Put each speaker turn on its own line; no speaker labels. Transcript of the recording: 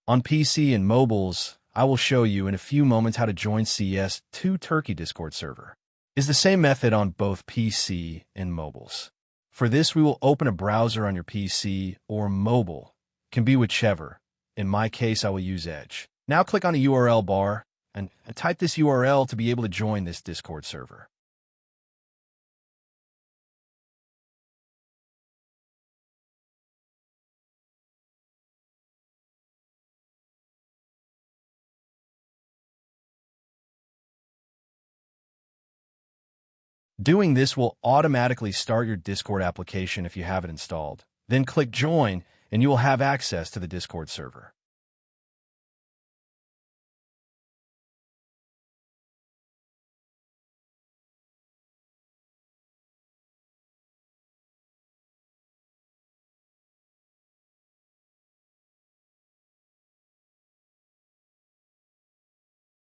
On PC and mobiles, I will show you in a few moments how to join CS2 Turkey Discord server. It's the same method on both PC and mobiles. For this, we will open a browser on your PC or mobile. Can be whichever. In my case, I will use Edge. Now click on the URL bar and type this URL to be able to join this Discord server. Doing this will automatically start your Discord application if you have it installed. Then click Join, and you will have access to the Discord server.